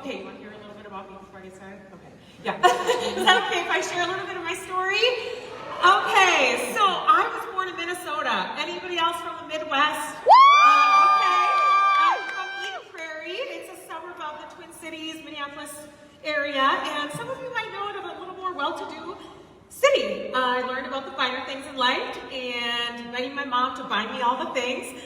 Okay, you want to hear a little bit about me before I get started? Okay. Yeah. Is that okay if I share a little bit of my story? Okay, so I was born in Minnesota. Anybody else from the Midwest? Okay. I'm from Eden Prairie. It's a suburb of the Twin Cities, Minneapolis area, and some of you might know it of a little more well-to-do city. I learned about the finer things in life and begging my mom to buy me all the things.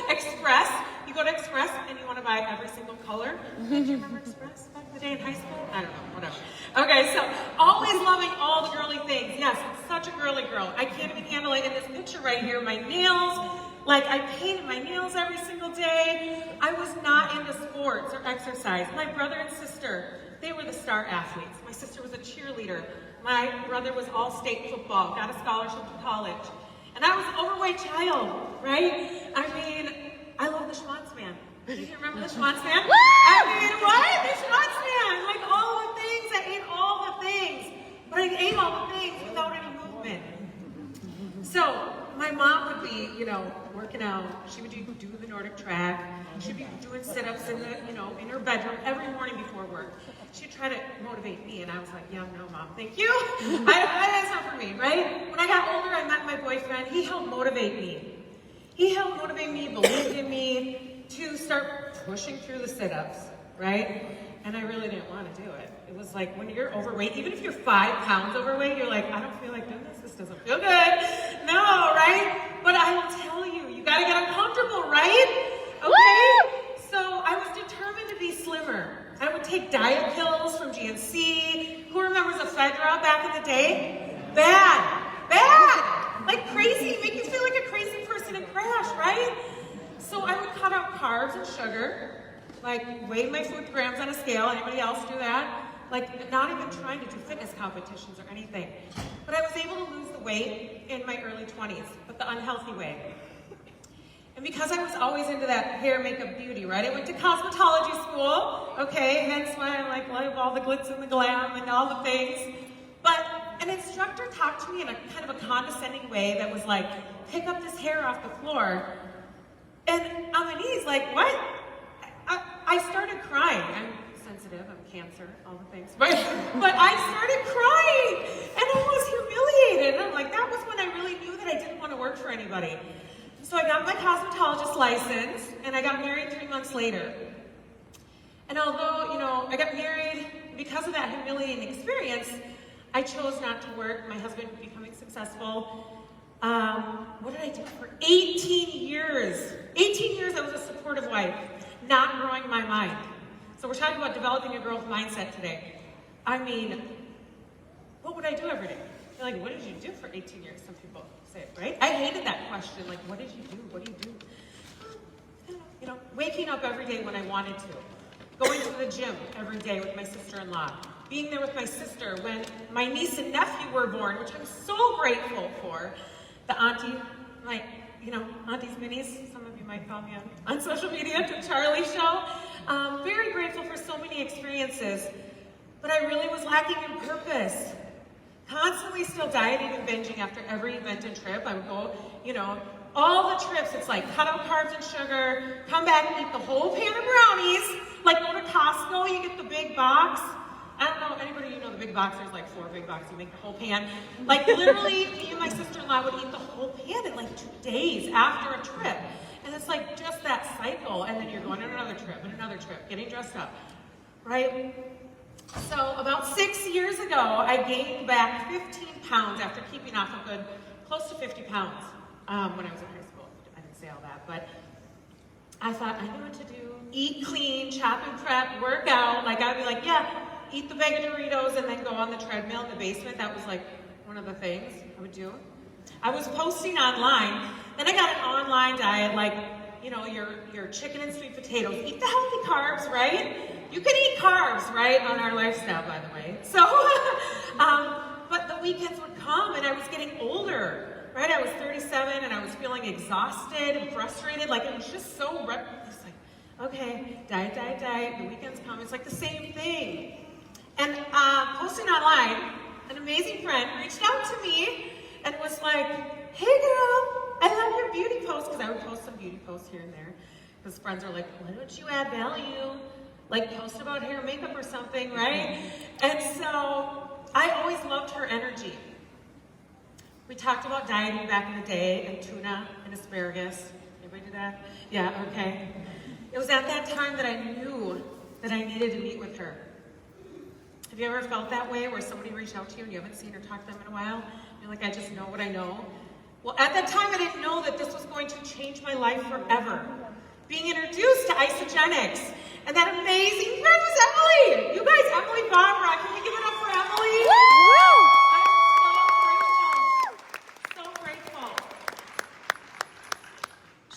Express. You go to Express and you want to buy every single color. Do you remember Express back in the day in high school? I don't know, whatever. Okay, so always loving all the girly things. Yes, I'm such a girly girl. I can't even handle it in this picture right here. My nails, like I painted my nails every single day. I was not into sports or exercise. My brother and sister, they were the star athletes. My sister was a cheerleader. My brother was all state football, got a scholarship to college. And I was an overweight child, right? I mean, I love the Schwanz Man. Do you remember the Schwanz Man? I mean, what? The Schwanz Man! Like all the things, I ate all the things. But I ate all the things without any movement. So, my mom would be, working out. She would do the Nordic track. She'd be doing sit-ups in her bedroom every morning before work. She'd try to motivate me, and I was like, yeah, no, Mom, thank you. That's not for me, right? When I got older, I met my boyfriend. He helped motivate me. He helped motivate me, believed in me to start pushing through the sit-ups, right? And I really didn't want to do it. It was like when you're overweight, even if you're 5 pounds overweight, you're like, I don't feel like doing this. This doesn't feel good. No, right? But I will tell you, you got to get uncomfortable, right? Okay? So I was determined to be slimmer. I would take diet pills from GNC. Who remembers ephedra back in the day? Bad. Like crazy. Make you feel like a crazy person and crash, right? So I would cut out carbs and sugar, like weigh my food grams on a scale. Anybody else do that? Like not even trying to do fitness competitions or anything. But I was able to lose the weight in my early 20s, but the unhealthy way. And because I was always into that hair, makeup, beauty, right? I went to cosmetology school, okay? Hence why I love all the glitz and the glam and all the things. But an instructor talked to me in a kind of a condescending way that was like, pick up this hair off the floor. And on my knees, like, what? I started crying. I'm sensitive, I'm cancer, all the things. But I started crying, and I was humiliated. And I'm like, that was when I really knew that I didn't want to work for anybody. So I got my cosmetologist license, and I got married 3 months later. And although, I got married because of that humiliating experience, I chose not to work. My husband becoming successful. What did I do for 18 years? 18 years I was a supportive wife, not growing my mind. So we're talking about developing a growth mindset today. I mean, what would I do every day? You're like, what did you do for 18 years? Some people say it, right? I hated that question. Like, what did you do? What do you do? Waking up every day when I wanted to. Going to the gym every day with my sister-in-law. Being there with my sister when my niece and nephew were born, which I'm so grateful for. The auntie, Auntie's Minis, some of you might follow me on social media, to Charlie Show. Very grateful for so many experiences, but I really was lacking in purpose. Constantly still dieting and binging after every event and trip. I would go, all the trips, it's like cut out carbs and sugar, come back and eat the whole pan of brownies, like go to Costco, you get the big box. I don't know, anybody the big box, there's like 4 big boxes, you make the whole pan. Like literally, me and my sister-in-law would eat the whole pan in like 2 days after a trip. And it's like just that cycle, and then you're going on another trip and another trip, getting dressed up, right? So about 6 years ago, I gained back 15 pounds after keeping off a good close to 50 pounds when I was in high school. I didn't say all that, but I thought I knew what to do. Eat clean, chop and prep, work out. Like I'd be like, yeah, eat the bag of Doritos and then go on the treadmill in the basement. That was like one of the things I would do. I was posting online. Then I got an online diet, like, your chicken and sweet potatoes. Eat the healthy carbs, right? You can eat carbs, right, on our lifestyle, by the way. So, but the weekends would come and I was getting older, right? I was 37 and I was feeling exhausted and frustrated. Like it was just so, it's like, okay, diet. The weekends come. It's like the same thing. And posting online, an amazing friend reached out to me and was like, hey girl, I love your beauty posts, because I would post some beauty posts here and there, because friends are like, why don't you add value? like post about hair and makeup or something, right? And so I always loved her energy. We talked about dieting back in the day and tuna and asparagus. Anybody do that? Yeah, okay. It was at that time that I knew that I needed to meet with her. Have you ever felt that way where somebody reached out to you and you haven't seen or talked to them in a while? You're like, I just know what I know. Well, at that time I didn't know that this was going to change my life forever. Being introduced to isogenics. And that amazing friend was Emily. You guys, Emily Barbara, can we give it up for Emily? Woo! I'm so grateful.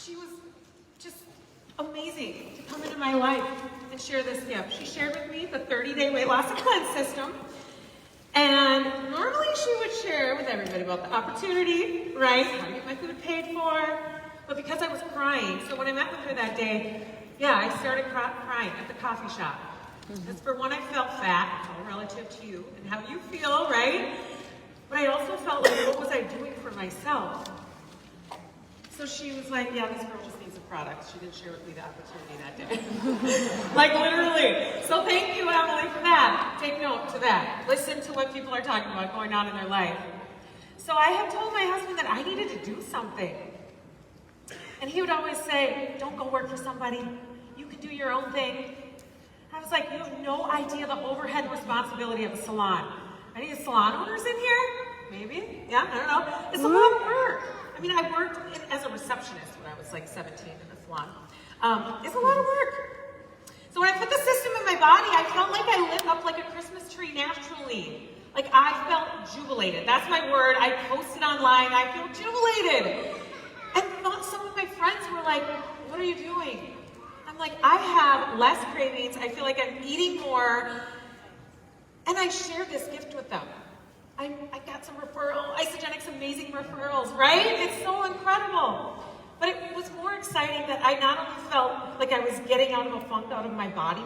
She was just amazing to come into my life and share this gift. She shared with me the 30-day weight loss and cleanse system. And normally she would share with everybody about the opportunity, right? How to get my food paid for. But because I was crying, so when I met with her that day, yeah, I started crying at the coffee shop. Because for one, I felt fat, it's all relative to you and how you feel, right? But I also felt like, what was I doing for myself? So she was like, yeah, this girl just needs a product. She didn't share with me the opportunity that day. Like literally. So thank you, Emily, for that. Take note to that. Listen to what people are talking about going on in their life. So I had told my husband that I needed to do something. And he would always say, don't go work for somebody. You can do your own thing. I was like, you have no idea the overhead responsibility of a salon. Any salon owners in here? Maybe? Yeah, I don't know. It's a lot of work. I mean, I worked as a receptionist when I was like 17 in a salon. It's a lot of work. So when I put the system in my body, I felt like I lit up like a Christmas tree naturally. Like I felt jubilated. That's my word. I posted online. I feel jubilated. And some of my friends were like, what are you doing? I'm like, I have less cravings. I feel like I'm eating more. And I shared this gift with them. I got some Isagenix amazing referrals, right? It's so incredible. But it was more exciting that I not only felt like I was getting out of a funk out of my body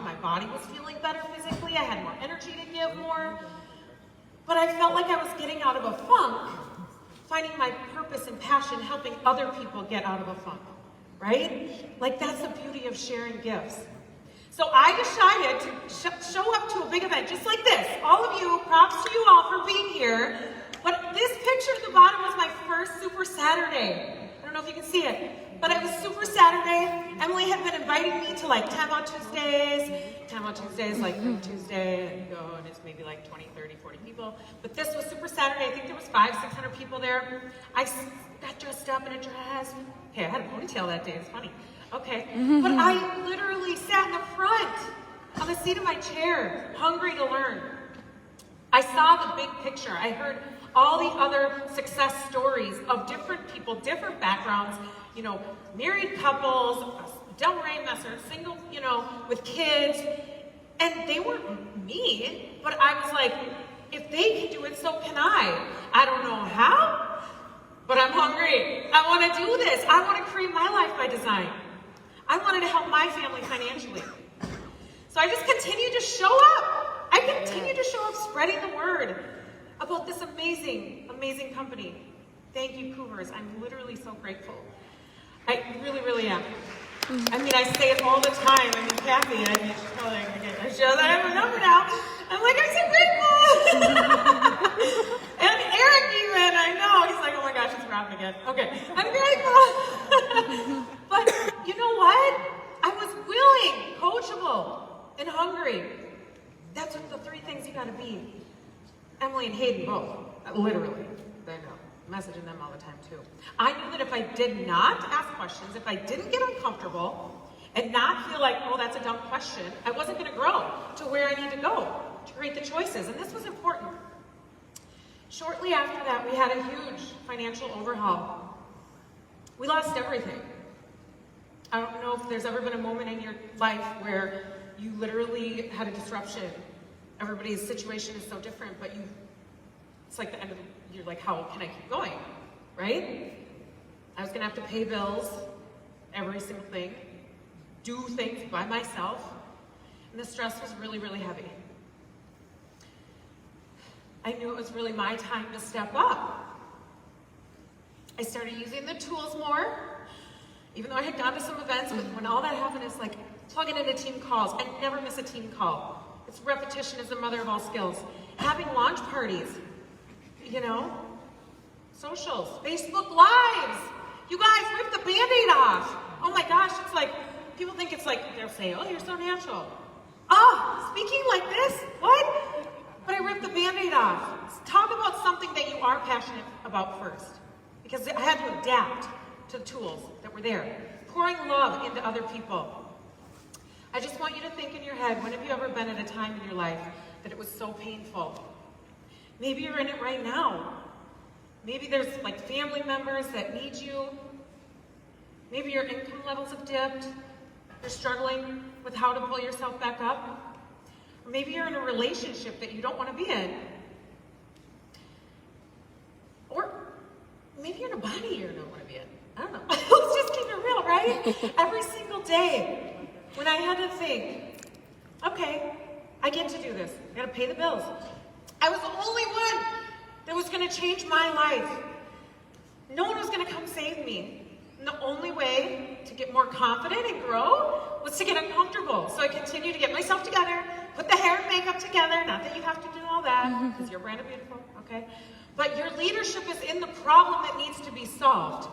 was feeling better physically, I had more energy to give more, but I felt like I was getting out of a funk, finding my purpose and passion, helping other people get out of a funk, right? Like that's the beauty of sharing gifts. So I decided to show up to a big event just like this. All of you, props to you all for being here. But this picture at the bottom was my first Super Saturday. I don't know if you can see it, but it was Super Saturday. Emily had been inviting me to like Time Out Tuesdays. Time Out Tuesdays, like Tuesday, and you go, and it's maybe like 20, 30, 40 people. But this was Super Saturday. I think there was 500-600 people there. I got dressed up in a dress. Okay, I had a ponytail that day. It's funny. Okay, but I literally sat in the front on the seat of my chair, hungry to learn. I saw the big picture. I heard all the other success stories of different people, different backgrounds, you know, married couples, Del Rey messers, single, you know, with kids. And they weren't me, but I was like, if they can do it, so can I. I don't know how, but I'm hungry. I want to do this. I want to create my life by design. I wanted to help my family financially. So I just continued to show up. I continued to show up spreading the word about this amazing, amazing company. Thank you, Cougars. I'm literally so grateful. I really, really am. I mean, I say it all the time. I mean, Kathy, I mean, she's probably going to get my show that I have a number now. I'm like, I'm so grateful. And Eric even, I know. He's like, oh my gosh, it's rapping again. Okay, I'm grateful. But you know what? I was willing, coachable, and hungry. That's what the three things you gotta be. Emily and Hayden both, literally, they know. I'm messaging them all the time too. I knew that if I did not ask questions, if I didn't get uncomfortable, and not feel like, oh, that's a dumb question, I wasn't gonna grow to where I need to go to create the choices, and this was important. Shortly after that, we had a huge financial overhaul. We lost everything. I don't know if there's ever been a moment in your life where you literally had a disruption. Everybody's situation is so different, but it's like the end of you're like, how can I keep going, right? I was gonna have to pay bills, every single thing, do things by myself, and the stress was really, really heavy. I knew it was really my time to step up. I started using the tools more, even though I had gone to some events, but when all that happened, it's like, Plugging into team calls. I never miss a team call. It's repetition is the mother of all skills. Having launch parties, you know, socials, Facebook Lives. You guys, rip the Band-Aid off. Oh my gosh, it's like, people think it's like, they'll say, oh, you're so natural. Oh, speaking like this? What? But I ripped the Band-Aid off. Talk about something that you are passionate about first. Because I had to adapt to the tools that were there. Pouring love into other people. I just want you to think in your head, when have you ever been at a time in your life that it was so painful? Maybe you're in it right now. Maybe there's like family members that need you. Maybe your income levels have dipped. You're struggling with how to pull yourself back up. Or maybe you're in a relationship that you don't want to be in. Or maybe you're in a body you don't want to be in. I don't know. Let's just keep it real, right? Every single day, when I had to think, okay, I get to do this. I got to pay the bills. I was the only one that was going to change my life. No one was going to come save me. And the only way to get more confident and grow was to get uncomfortable. So I continued to get myself together, put the hair and makeup together. Not that you have to do all that, because you're brand beautiful, okay? But your leadership is in the problem that needs to be solved.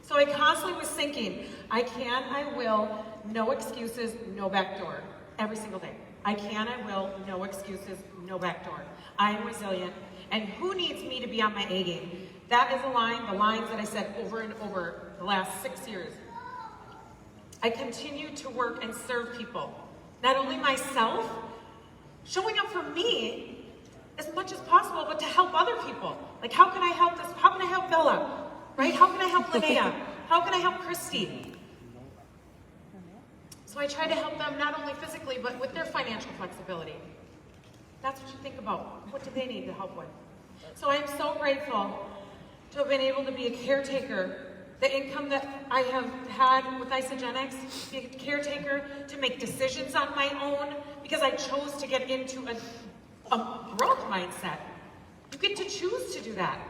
So I constantly was thinking, I can, I will, no excuses, no backdoor. Every single day. I can, I will, no excuses, no backdoor. I am resilient. And who needs me to be on my A game? That is the lines that I said over and over the last 6 years. I continue to work and serve people. Not only myself, showing up for me as much as possible, but to help other people. Like, how can I help this? How can I help Bella? Right? How can I help Linnea? How can I help Christy? So I try to help them not only physically, but with their financial flexibility. That's what you think about. What do they need to help with? So I am so grateful to have been able to be a caretaker. The income that I have had with Isogenics, be a caretaker, to make decisions on my own, because I chose to get into a growth mindset. You get to choose to do that.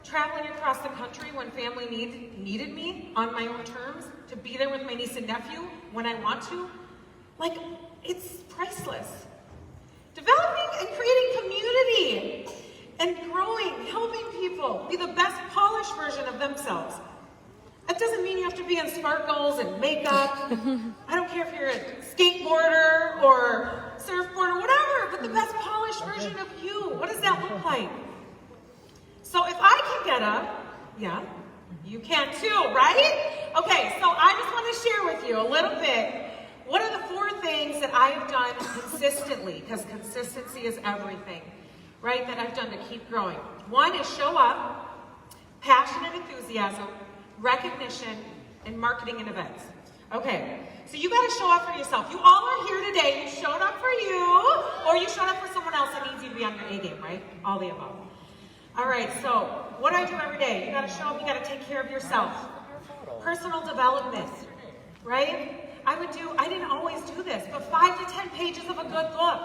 Traveling across the country when family needed me on my own terms, to be there with my niece and nephew when I want to, like, it's priceless. Developing and creating community and growing, helping people be the best polished version of themselves. That doesn't mean you have to be in sparkles and makeup. I don't care if you're a skateboarder or surfboarder, whatever, but the best polished version of you. What does that look like? So if I can get up, yeah, you can too, right? Okay, so I just want to share with you a little bit. What are the 4 things that I have done consistently? Because consistency is everything, right? That I've done to keep growing. 1 is show up, passion and enthusiasm, recognition, and marketing and events. Okay, so you got to show up for yourself. You all are here today. You showed up for you, or you showed up for someone else that needs you to be on your A game, right? All the above. All right, so what do I do every day? You got to show up. You got to take care of yourself. Personal development, right? I didn't always do this, but 5 to 10 pages of a good book.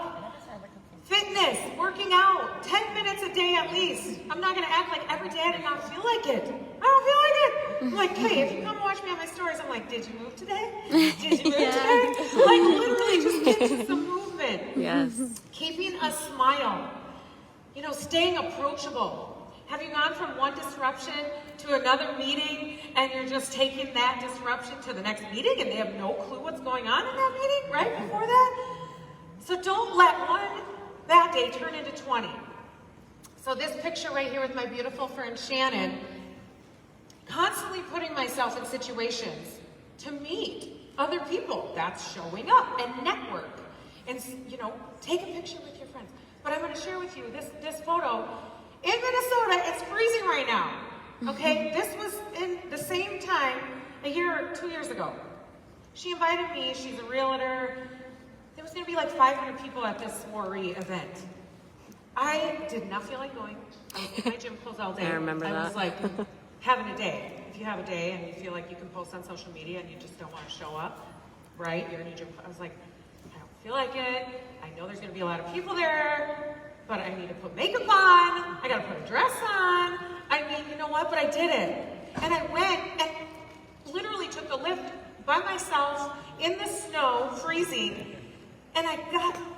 Fitness, working out, 10 minutes a day at least. I'm not going to act like every day I did not feel like it. I don't feel like it. I'm like, hey, if you come watch me on my stories, I'm like, did you move today? Did you move today? Like, literally just get to some movement. Yes. Keeping a smile. You know, staying approachable. Have you gone from one disruption to another meeting and you're just taking that disruption to the next meeting and they have no clue what's going on in that meeting right before that? So don't let one bad day turn into 20. So this picture right here with my beautiful friend Shannon, constantly putting myself in situations to meet other people. That's showing up and network. And, you know, take a picture with your friends. But I'm going to share with you this photo. In Minnesota, it's freezing right now. Okay, this was in the same time 2 years ago. She invited me, she's a realtor. There was gonna be like 500 people at this soiree event. I did not feel like going. I was in my gym clothes all day. I remember that. I was like having a day. If you have a day and you feel like you can post on social media and you just don't want to show up, right? You're in your gym. I was like, I don't feel like it. I know there's gonna be a lot of people there, but I need to put makeup on, I gotta put a dress on. I mean, you know what, but I did it. And I went and literally took the Lyft by myself in the snow, freezing, and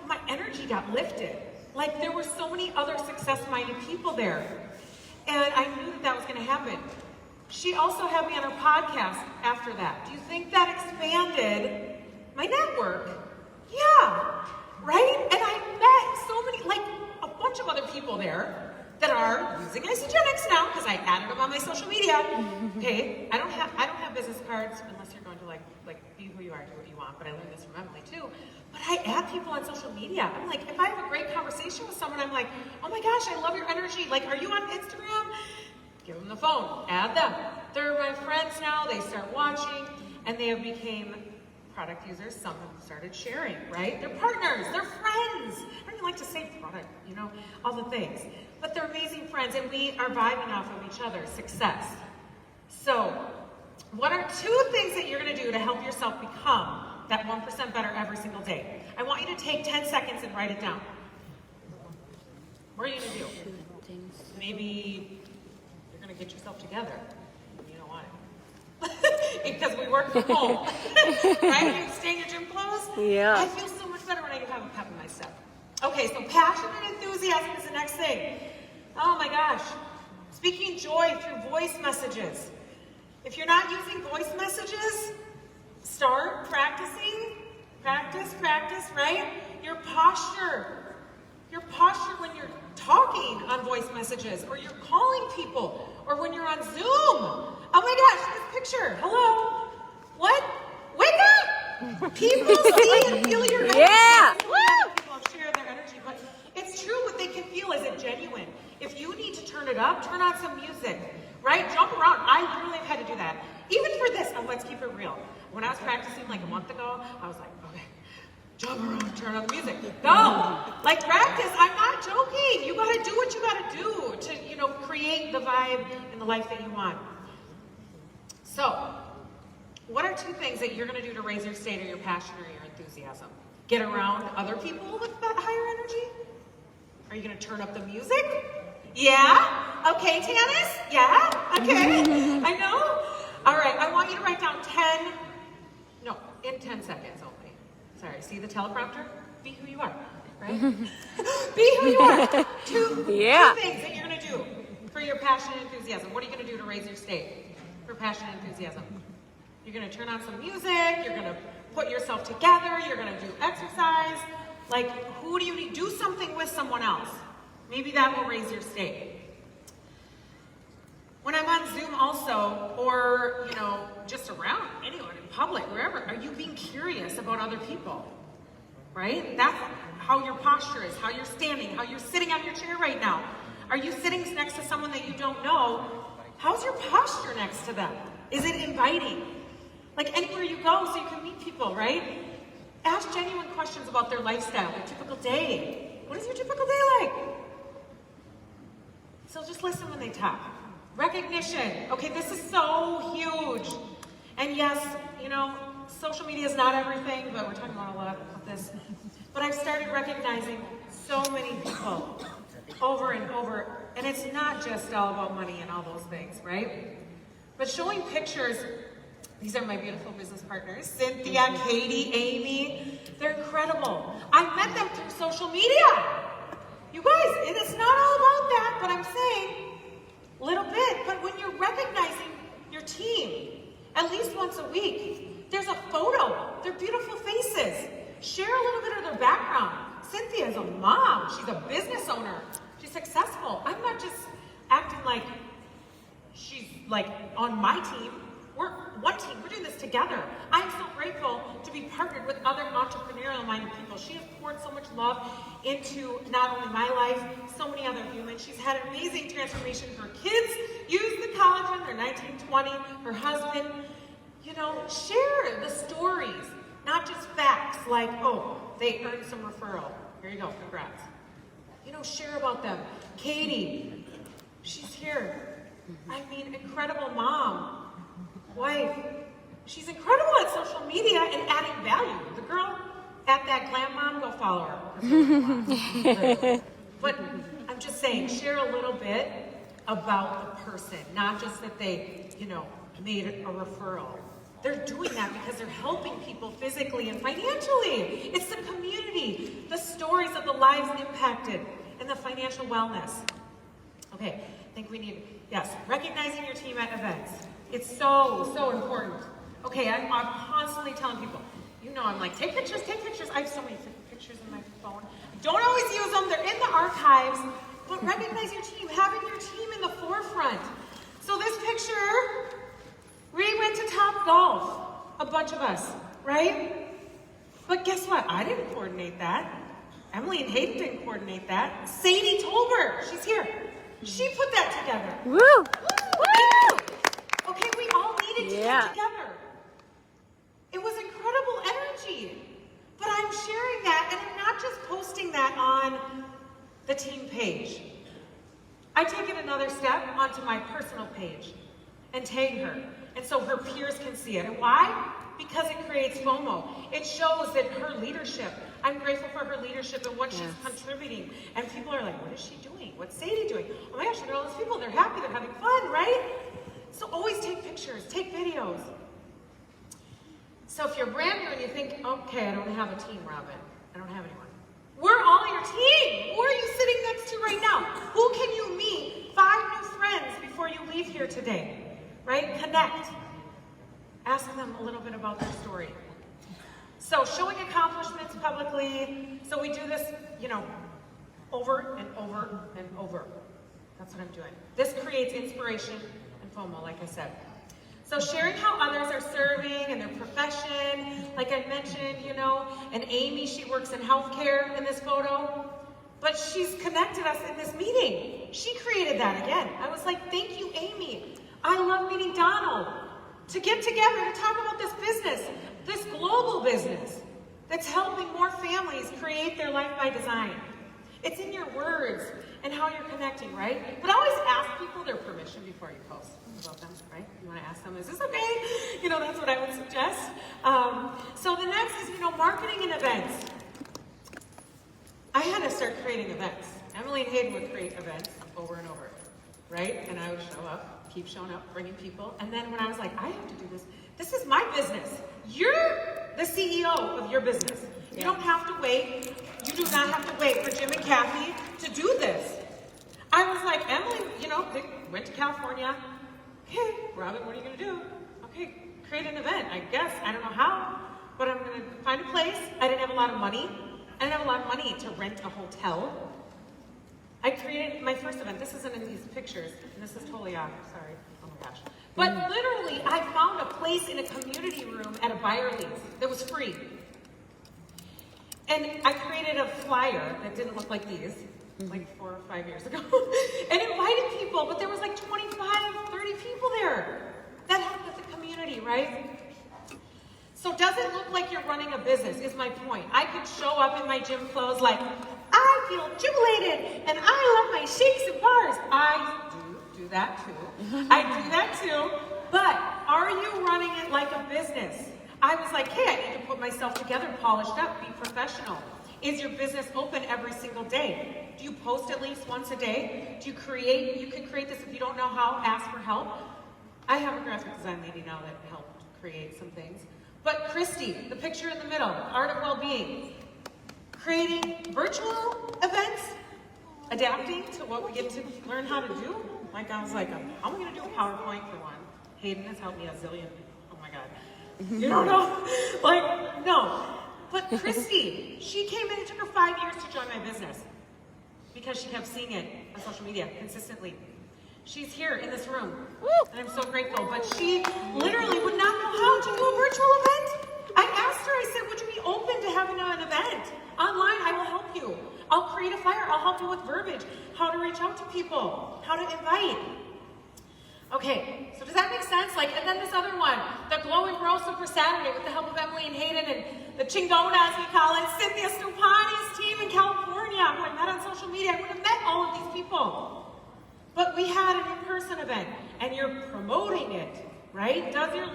my energy got lifted. Like there were so many other success-minded people there. And I knew that was gonna happen. She also had me on her podcast after that. Do you think that expanded my network? Yeah, right? And I met so many, like a bunch of other people there that are using Isogenics now because I added them on my social media. Okay, I don't have business cards unless you're going to like be who you are, do what you want. But I learned this from Emily too. But I add people on social media. I'm like, if I have a great conversation with someone, I'm like, oh my gosh, I love your energy. Like, are you on Instagram? Give them the phone, add them. They're my friends now, they start watching, and they have became product users. Some have started sharing, right? They're partners, they're friends. I don't even like to say product, you know, all the things. But they're amazing friends, and we are vibing off of each other's success. So, what are 2 things that you're gonna do to help yourself become that 1% better every single day? I want you to take 10 seconds and write it down. What are you gonna do? Maybe get yourself together. You know why? Because we work from home. Right? You stay in your gym clothes? Yeah. I feel so much better when I have a pep in my step. Okay, so passion and enthusiasm is the next thing. Oh my gosh. Speaking joy through voice messages. If you're not using voice messages, start practicing. Practice, right? Your posture when you're talking on voice messages, or you're calling people, or when you're on Zoom. Oh my gosh, this picture. Hello? What? Wake up! People see and feel your energy. Yeah! People share their energy, but it's true what they can feel. Is it genuine? If you need to turn it up, turn on some music, right? Jump around. I literally have had to do that. Even for this, let's keep it real. When I was practicing like a month ago, I was like, okay, jump around, turn on the music. No, like practice, I'm not joking. You gotta do what you gotta do to, you know, create the vibe and the life that you want. So, what are 2 things that you're gonna do to raise your state or your passion or your enthusiasm? Get around other people with that higher energy? Are you gonna turn up the music? Yeah? Okay, Tanis? Yeah? Okay, I know. All right, I want you to write down 10 seconds only. Sorry, see the teleprompter? Be who you are, right? Be who you are. 2 things that you're gonna do for your passion and enthusiasm. What are you gonna do to raise your state for passion and enthusiasm? You're gonna turn on some music, you're gonna put yourself together, you're gonna do exercise. Like, who do you need? Do something with someone else. Maybe that will raise your state. When I'm on Zoom also, or, you know, just around anyone in public, wherever, are you being curious about other people? Right? That's how your posture is, how you're standing, how you're sitting on your chair right now. Are you sitting next to someone that you don't know? How's your posture next to them? Is it inviting? Like anywhere you go so you can meet people, right? Ask genuine questions about their lifestyle, their typical day. What is your typical day like? So just listen when they talk. Recognition. Okay, this is so huge. And yes, you know, social media is not everything, but we're talking about a lot of this. But I've started recognizing so many people over and over. And it's not just all about money and all those things, right? But showing pictures, these are my beautiful business partners, Cynthia, Katie, Amy. They're incredible. I met them through social media. You guys, it's not all about that, but I'm saying a little bit. But when you're recognizing your team, at least once a week, there's a photo. They're beautiful faces. Share a little bit of their background. Cynthia is a mom. She's a business owner. She's successful. I'm not just acting like she's like on my team. We're one team. We're doing this together. I'm so grateful to be partnered with other entrepreneurial-minded people. She has poured so much love into not only my life, so many other humans. She's had an amazing transformation. Her kids use the collagen. They're 19, 20. Her husband, you know, share the stories, not just facts like, oh, they earned some referral. Here you go, congrats. You know, share about them. Katie, she's here. I mean, incredible mom. Wife, she's incredible at social media and adding value. The girl at that Glam Mom, go follow her. But I'm just saying, share a little bit about the person, not just that they, you know, made a referral. They're doing that because they're helping people physically and financially. It's the community, the stories of the lives impacted, and the financial wellness. Okay, I think we need, yes, recognizing your team at events. It's so, so important. Okay, I'm constantly telling people, you know, I'm like, take pictures, take pictures. I have so many pictures in my phone. Don't always use them, they're in the archives, but recognize your team, having your team in the forefront. So this picture, we went to Top Golf, a bunch of us, right? But guess what? I didn't coordinate that. Emily and Hayden didn't coordinate that. Sadie Tolbert, she's here. She put that together. Woo! Woo! Okay, we all needed to get together. It was incredible energy. But I'm sharing that, and I'm not just posting that on the team page. I take it another step onto my personal page and tag her. And so her peers can see it. And why? Because it creates FOMO. It shows that her leadership, I'm grateful for her leadership and what she's contributing. And people are like, what is she doing? What's Sadie doing? Oh my gosh, look at all those people. They're happy. They're having fun, right? So always take pictures. Take videos. So if you're brand new and you think, okay, I don't have a team, Robin. I don't have anyone. We're all your team. Who are you sitting next to right now? Who can you meet? 5 new friends before you leave here today. Right? Connect. Ask them a little bit about their story. So showing accomplishments publicly. So we do this, you know, over and over and over. That's what I'm doing. This creates inspiration and FOMO, like I said. So sharing how others are serving and their profession, like I mentioned, you know, and Amy, she works in healthcare in this photo, but she's connected us in this meeting. She created that again. I was like, thank you, Amy. I love meeting Donald to get together to talk about this business, this global business that's helping more families create their life by design. It's in your words and how you're connecting, right? But always ask people their permission before you post about them, right? You want to ask them, is this okay? You know, that's what I would suggest. So the next is, you know, marketing and events. I had to start creating events. Emily and Hayden would create events over and over, right? And I would show up. Keep showing up, bringing people. And then when I was like, I have to do this. This is my business. You're the CEO of your business. You don't have to wait. You do not have to wait for Jim and Kathy to do this. I was like, Emily, you know, they went to California. Okay, Robin, what are you going to do? Okay, create an event, I guess. I don't know how, but I'm going to find a place. I didn't have a lot of money. I didn't have a lot of money to rent a hotel. I created my first event. This isn't in these pictures, and this is totally off. Sorry. Oh my gosh. But literally, I found a place in a community room at a Byerly's that was free. And I created a flyer that didn't look like these, like 4 or 5 years ago, and invited people, but there was like 25, 30 people there. That helped with the community, right? So does it look like you're running a business, is my point. I could show up in my gym clothes like, I feel jubilated, and I love my shakes and bars. I do that too. I do that too. But are you running it like a business? I was like, hey, I need to put myself together, polished up, be professional. Is your business open every single day? Do you post at least once a day? Do you create? You can create this if you don't know how, ask for help. I have a graphic design lady now that helped create some things. But Christy, the picture in the middle, Art of Wellbeing, creating virtual events, adapting to what we get to learn how to do. Like I was like, how am I going to do a PowerPoint for one? Hayden has helped me a zillion. Oh my God. You don't know? Like, no. But Christy, she came in, it took her 5 years to join my business because she kept seeing it on social media consistently. She's here in this room, and I'm so grateful, but she literally would not know how to do a virtual event. I asked her, I said, would you be open to having an event? Online, I will help you. I'll create a flyer, I'll help you with verbiage, how to reach out to people, how to invite. Okay, so does that make sense? Like, and then this other one, the Glow and Grow Super Saturday with the help of Emily and Hayden and the Chingona, as we call it, Cynthia Stupani's team in California, who I met on social media. I would have met all of these people. But we had an in-person event, and you're promoting it, right? Does your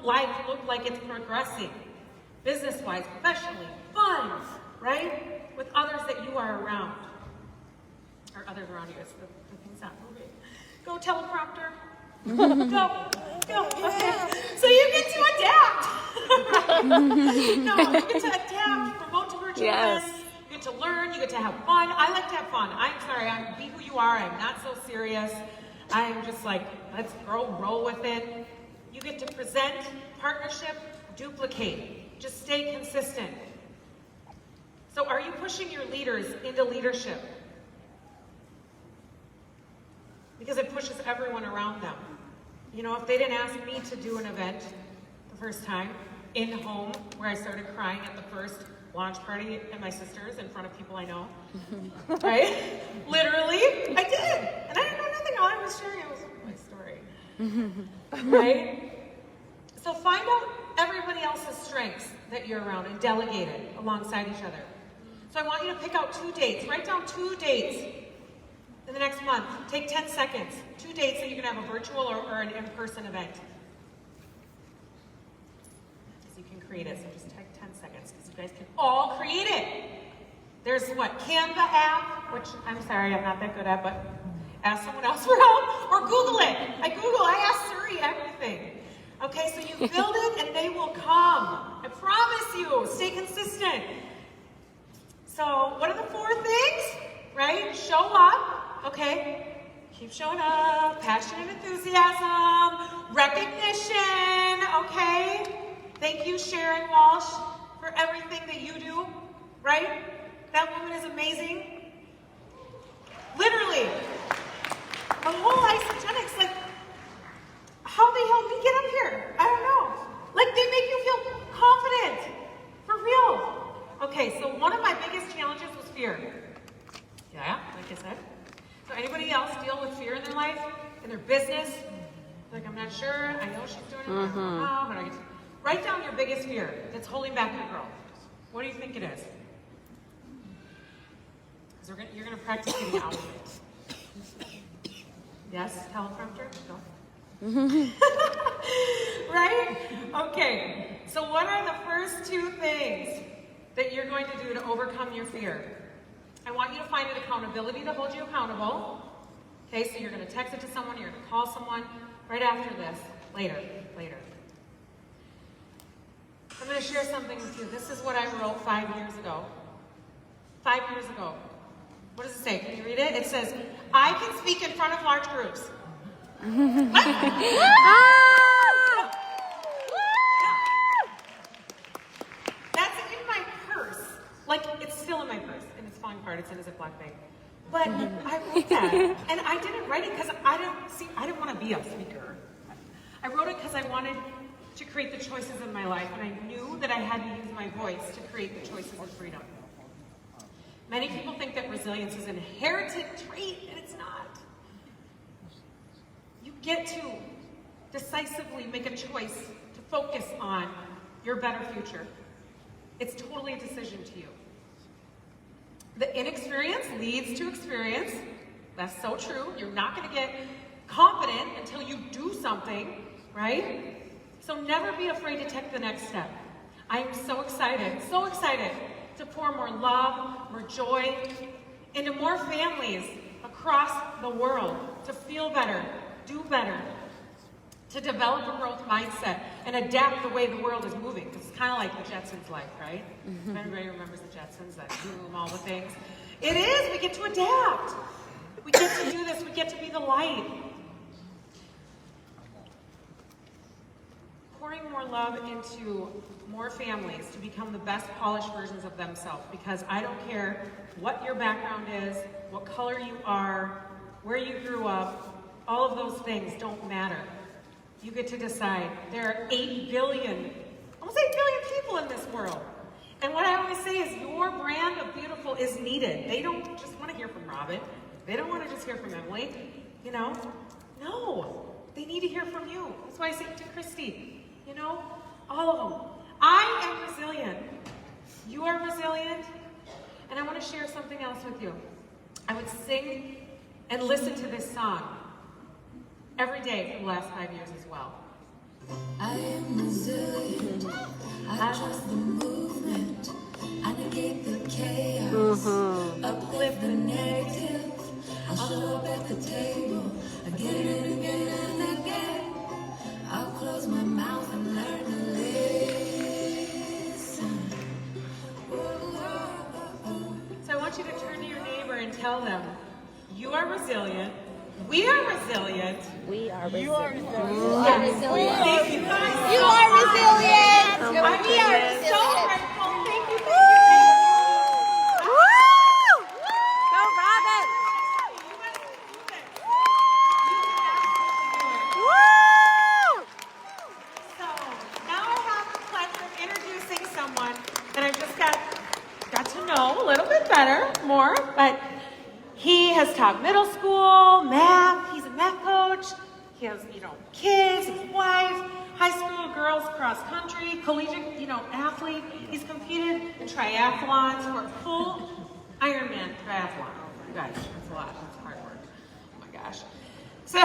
life look like it's progressing? Business-wise, professionally, fun, right? With others that you are around. Or others around you, it's the thing's not moving. Go teleprompter. Go. Okay. So you get to adapt. No, you get to adapt, promote to virtual Yes. events. You get to learn, you get to have fun. I like to have fun. I'm sorry, be who you are. I'm not so serious. I'm just like, let's roll with it. You get to present, partnership, duplicate. Just stay consistent. So are you pushing your leaders into leadership? Because it pushes everyone around them. You know, if they didn't ask me to do an event the first time, in home, where I started crying at the first launch party at my sister's in front of people I know, right? Literally, I did. And I didn't know nothing. All I was sharing was my story, right? So find out everybody else's strengths that you're around and delegate it alongside each other. So I want you to pick out 2 dates. Write down 2 dates in the next month. Take 10 seconds. 2 dates that you can have a virtual or an in-person event. So you can create it. So just take 10 seconds because you guys can all create it. There's what? Canva app, which I'm sorry I'm not that good at, but ask someone else for help or Google it. I ask Siri everything. Okay, so you build it and they will come. I promise you. Stay consistent. So what are the 4 things? Right? Show up. Okay. Keep showing up. Passion and enthusiasm. Recognition. Okay. Thank you, Sharon Walsh, for everything that you do. Right? That woman is amazing. Literally. The whole isogenics, like, how they help me get up here? I don't know. Like, they make you feel confident. For real. Okay, so one of my biggest challenges was fear. Yeah, like I said. So anybody else deal with fear in their life, in their business? Like, I'm not sure. I know she's doing it. I don't know how, but write down your biggest fear that's holding back your growth. What do you think it is? Because you're going to practice getting out of it. Yes, teleprompter? Go. Right? Okay. So what are the first 2 things that you're going to do to overcome your fear? I want you to find an accountability to hold you accountable. Okay, so you're going to text it to someone, you're going to call someone right after this, later. I'm going to share something with you. This is what I wrote 5 years ago. 5 years ago. What does it say? Can you read it? It says, I can speak in front of large groups. That's in my purse. Like, it's still in my purse. And it's falling apart. It's in a Ziploc bag. But I wrote that. And I didn't write it because I didn't want to be a speaker. I wrote it because I wanted to create the choices in my life. And I knew that I had to use my voice to create the choices of freedom. Many people think that resilience is an inherited trait, and it's not. You get to decisively make a choice to focus on your better future. It's totally a decision to you. The inexperience leads to experience. That's so true. You're not going to get confident until you do something, right? So never be afraid to take the next step. I am so excited to pour more love, more joy into more families across the world to feel better, do better, to develop a growth mindset and adapt the way the world is moving. It's kind of like the Jetsons' life, right? If everybody remembers the Jetsons, that boom, all the things. It is. We get to adapt. We get to do this. We get to be the light. Pouring more love into more families to become the best polished versions of themselves, because I don't care what your background is, what color you are, where you grew up, all of those things don't matter. You get to decide. There are 8 billion, almost 8 billion people in this world. And what I always say is your brand of beautiful is needed. They don't just want to hear from Robin. They don't want to just hear from Emily, you know? No, they need to hear from you. That's why I say to Christy, you know, all of them. I am resilient. You are resilient. And I want to share something else with you. I would sing and listen to this song every day for the last 5 years as well. I am resilient. I trust the movement. I negate the chaos. Uplift the negative. I'll show up at the table again and again and again. I'll close my mouth and learn to live. want you to turn to your neighbor and tell them, you are resilient. We are resilient. We are resilient. You are resilient. Thank you guys. You are resilient. We We are are so resilient. grateful. Thank you. Woo! Go, Robin. Woo! So now I have the pleasure of introducing someone that I just got to know a little bit better, more, but he has taught middle school, math, he's a math coach, he has, kids, his wife, high school girls cross country, collegiate, athlete. He's competed in triathlons for a full Ironman triathlon. You guys, that's a lot, that's hard work. Oh my gosh. So